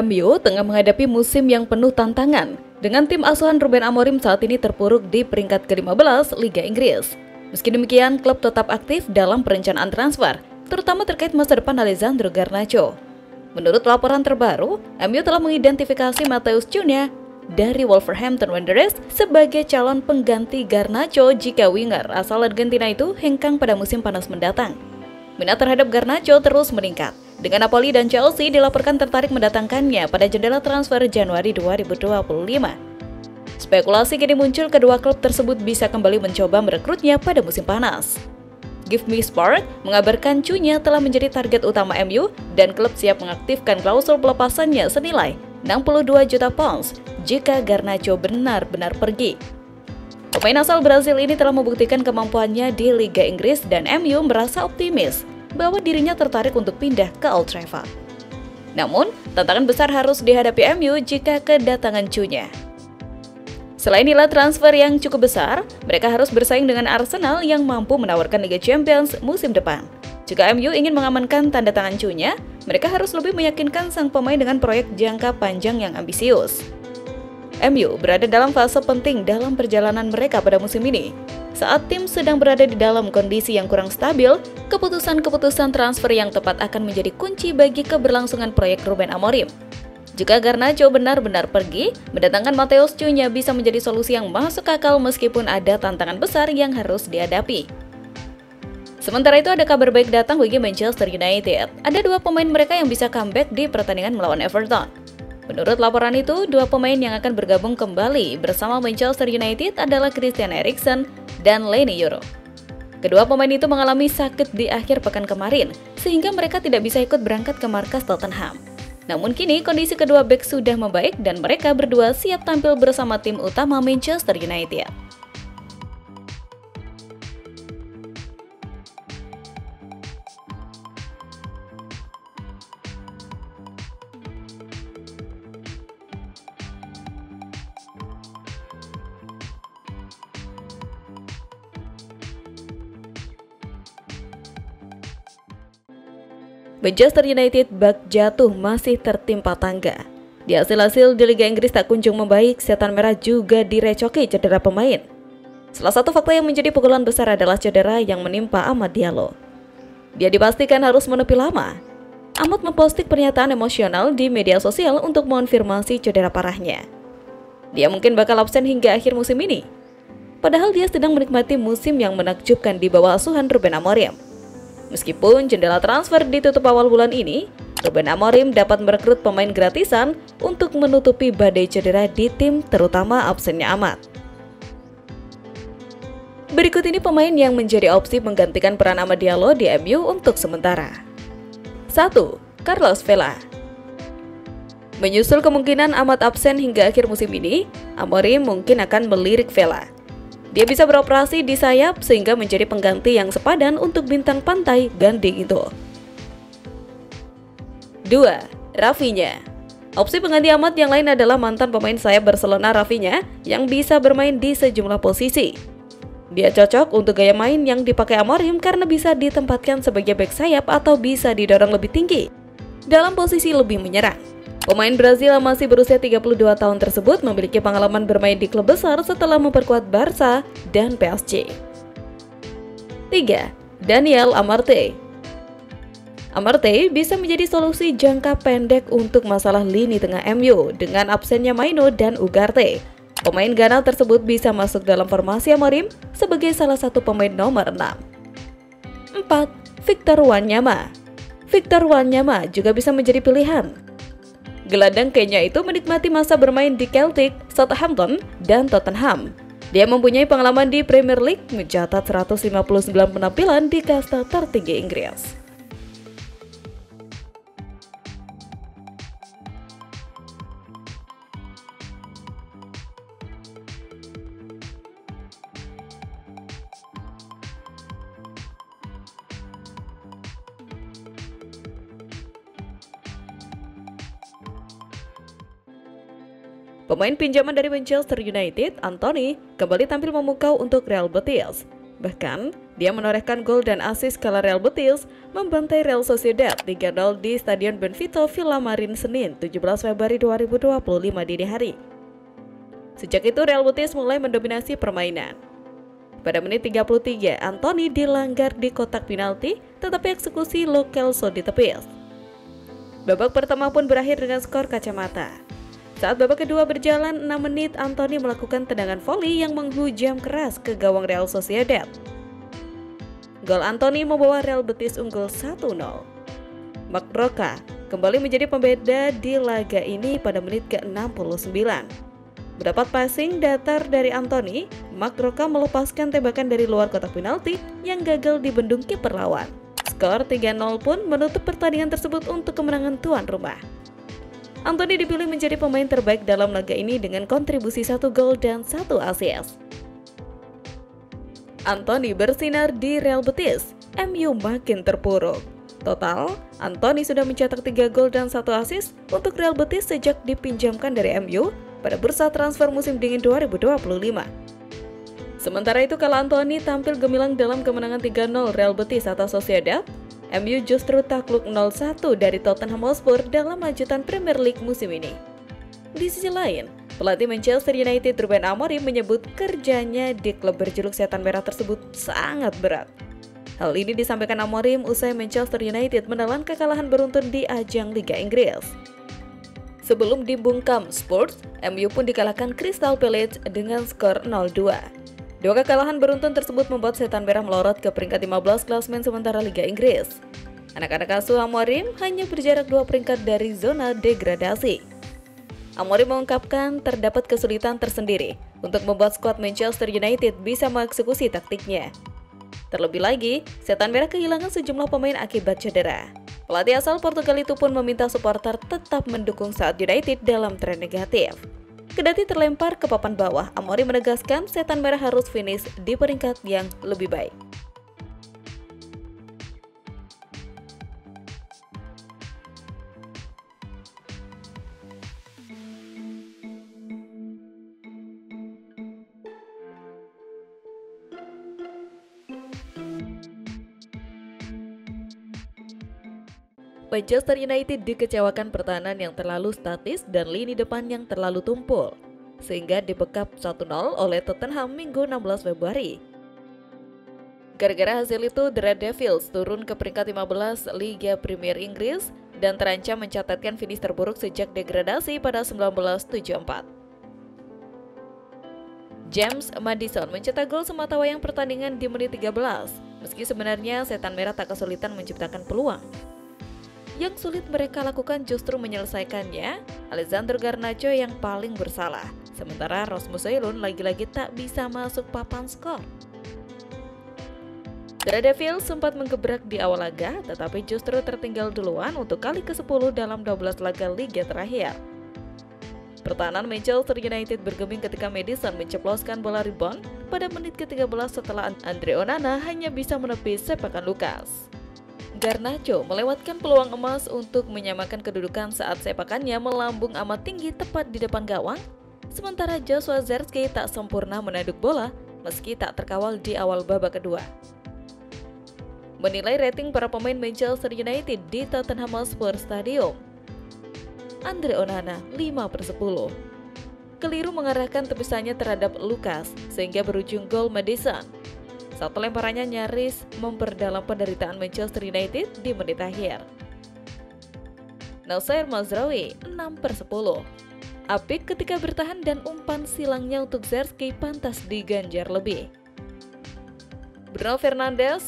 MU tengah menghadapi musim yang penuh tantangan, dengan tim asuhan Ruben Amorim saat ini terpuruk di peringkat ke-15 Liga Inggris. Meski demikian, klub tetap aktif dalam perencanaan transfer, terutama terkait masa depan Alessandro Garnacho. Menurut laporan terbaru, MU telah mengidentifikasi Matheus Cunha dari Wolverhampton Wanderers sebagai calon pengganti Garnacho jika winger asal Argentina itu hengkang pada musim panas mendatang. Minat terhadap Garnacho terus meningkat, dengan Napoli dan Chelsea dilaporkan tertarik mendatangkannya pada jendela transfer Januari 2025. Spekulasi kini muncul kedua klub tersebut bisa kembali mencoba merekrutnya pada musim panas. Give Me Sport mengabarkan Cunha telah menjadi target utama MU dan klub siap mengaktifkan klausul pelepasannya senilai 62 juta pounds jika Garnacho benar-benar pergi. Pemain asal Brasil ini telah membuktikan kemampuannya di Liga Inggris dan MU merasa optimis bahwa dirinya tertarik untuk pindah ke Old Trafford. Namun, tantangan besar harus dihadapi MU jika kedatangan Cunha. Selain nilai transfer yang cukup besar, mereka harus bersaing dengan Arsenal yang mampu menawarkan Liga Champions musim depan. Jika MU ingin mengamankan tanda tangan Cunha, mereka harus lebih meyakinkan sang pemain dengan proyek jangka panjang yang ambisius. MU berada dalam fase penting dalam perjalanan mereka pada musim ini. Saat tim sedang berada di dalam kondisi yang kurang stabil, keputusan-keputusan transfer yang tepat akan menjadi kunci bagi keberlangsungan proyek Ruben Amorim. Jika Garnacho benar-benar pergi, mendatangkan Matheus Cunha bisa menjadi solusi yang masuk akal meskipun ada tantangan besar yang harus dihadapi. Sementara itu ada kabar baik datang bagi Manchester United. Ada dua pemain mereka yang bisa comeback di pertandingan melawan Everton. Menurut laporan itu, dua pemain yang akan bergabung kembali bersama Manchester United adalah Christian Eriksen dan Leny Yoro. Kedua pemain itu mengalami sakit di akhir pekan kemarin, sehingga mereka tidak bisa ikut berangkat ke markas Tottenham. Namun kini kondisi kedua bek sudah membaik dan mereka berdua siap tampil bersama tim utama Manchester United. Manchester United bak jatuh masih tertimpa tangga. Di hasil-hasil di Liga Inggris tak kunjung membaik, setan merah juga direcoki cedera pemain. Salah satu fakta yang menjadi pukulan besar adalah cedera yang menimpa Amad Diallo. Dia dipastikan harus menepi lama. Amad memposting pernyataan emosional di media sosial untuk mengonfirmasi cedera parahnya. Dia mungkin bakal absen hingga akhir musim ini. Padahal dia sedang menikmati musim yang menakjubkan di bawah asuhan Ruben Amorim. Meskipun jendela transfer ditutup awal bulan ini, Ruben Amorim dapat merekrut pemain gratisan untuk menutupi badai cedera di tim, terutama absennya Amad. Berikut ini pemain yang menjadi opsi menggantikan peran Amad Diallo di MU untuk sementara. 1. Carlos Vela. Menyusul kemungkinan Amad absen hingga akhir musim ini, Amorim mungkin akan melirik Vela. Dia bisa beroperasi di sayap sehingga menjadi pengganti yang sepadan untuk bintang pantai Gandhi itu. 2. Rafinha. Opsi pengganti Amad yang lain adalah mantan pemain sayap Barcelona Rafinha yang bisa bermain di sejumlah posisi. Dia cocok untuk gaya main yang dipakai Amorim karena bisa ditempatkan sebagai bek sayap atau bisa didorong lebih tinggi dalam posisi lebih menyerang. Pemain Brazil yang masih berusia 32 tahun tersebut memiliki pengalaman bermain di klub besar setelah memperkuat Barca dan PSG. 3. Daniel Amartey. Amartey bisa menjadi solusi jangka pendek untuk masalah lini tengah MU dengan absennya Maino dan Ugarte. Pemain Ghana tersebut bisa masuk dalam formasi Amorim sebagai salah satu pemain nomor 6. 4. Victor Wanyama. Victor Wanyama juga bisa menjadi pilihan. Gelandang Kenya itu menikmati masa bermain di Celtic, Southampton, dan Tottenham. Dia mempunyai pengalaman di Premier League, mencatat 159 penampilan di kasta tertinggi Inggris. Pemain pinjaman dari Manchester United, Anthony, kembali tampil memukau untuk Real Betis. Bahkan, dia menorehkan gol dan assist kala Real Betis membantai Real Sociedad 3-0 di Stadion Benfica Villamarin Senin 17 Februari 2025 dini hari. Sejak itu Real Betis mulai mendominasi permainan. Pada menit 33, Antony dilanggar di kotak penalti, tetapi eksekusi Lo Celso ditepis. Babak pertama pun berakhir dengan skor kacamata. Saat babak kedua berjalan 6 menit, Antony melakukan tendangan voli yang menghujam keras ke gawang Real Sociedad. Gol Antony membawa Real Betis unggul 1-0. Marc Roca kembali menjadi pembeda di laga ini pada menit ke-69. Mendapat passing datar dari Antony, Marc Roca melepaskan tembakan dari luar kotak penalti yang gagal dibendung kiper lawan. Skor 3-0 pun menutup pertandingan tersebut untuk kemenangan tuan rumah. Antony dipilih menjadi pemain terbaik dalam laga ini dengan kontribusi 1 gol dan 1 assist. Antony bersinar di Real Betis, MU makin terpuruk. Total, Antony sudah mencetak 3 gol dan 1 assist untuk Real Betis sejak dipinjamkan dari MU pada bursa transfer musim dingin 2025. Sementara itu, kala Antony tampil gemilang dalam kemenangan 3-0 Real Betis atas Sociedad, MU justru takluk 0-1 dari Tottenham Hotspur dalam lanjutan Premier League musim ini. Di sisi lain, pelatih Manchester United Ruben Amorim menyebut kerjanya di klub berjuluk Setan Merah tersebut sangat berat. Hal ini disampaikan Amorim usai Manchester United menelan kekalahan beruntun di ajang Liga Inggris. Sebelum dibungkam Spurs, MU pun dikalahkan Crystal Palace dengan skor 0-2. Dua kekalahan beruntun tersebut membuat Setan Merah melorot ke peringkat 15 klasemen sementara Liga Inggris. Anak-anak asuh Amorim hanya berjarak 2 peringkat dari zona degradasi. Amorim mengungkapkan terdapat kesulitan tersendiri untuk membuat skuad Manchester United bisa mengeksekusi taktiknya. Terlebih lagi, Setan Merah kehilangan sejumlah pemain akibat cedera. Pelatih asal Portugal itu pun meminta supporter tetap mendukung saat United dalam tren negatif. Kendati terlempar ke papan bawah, Amorim menegaskan Setan Merah harus finish di peringkat yang lebih baik. Manchester United dikecewakan pertahanan yang terlalu statis dan lini depan yang terlalu tumpul, sehingga dibekap 1-0 oleh Tottenham Minggu 16 Februari. Gara-gara hasil itu, The Red Devils turun ke peringkat 15 Liga Premier Inggris dan terancam mencatatkan finish terburuk sejak degradasi pada 1974. James Maddison mencetak gol sematawayang pertandingan di menit 13, meski sebenarnya Setan Merah tak kesulitan menciptakan peluang. Yang sulit mereka lakukan justru menyelesaikannya Alexander Garnacho yang paling bersalah, sementara Rasmus Højlund lagi-lagi tak bisa masuk papan skor. The Red Devils sempat menggebrak di awal laga, tetapi justru tertinggal duluan untuk kali ke-10 dalam 12 laga liga terakhir. Pertahanan Manchester United bergeming ketika Maddison menceploskan bola rebound pada menit ke-13 setelah Andre Onana hanya bisa menepis sepakan Lucas. Garnacho melewatkan peluang emas untuk menyamakan kedudukan saat sepakannya melambung amat tinggi tepat di depan gawang, sementara Joshua Zirkzee tak sempurna menaduk bola meski tak terkawal di awal babak kedua. Menilai rating para pemain Manchester United di Tottenham Hotspur Stadium, Andre Onana 5/10. Keliru mengarahkan tepisannya terhadap Lucas sehingga berujung gol Maddison. Satu lemparannya nyaris memperdalam penderitaan Manchester United di menit akhir. Noussair Mazraoui 6/10. Apik ketika bertahan dan umpan silangnya untuk Zirkzee pantas diganjar lebih. Bruno Fernandes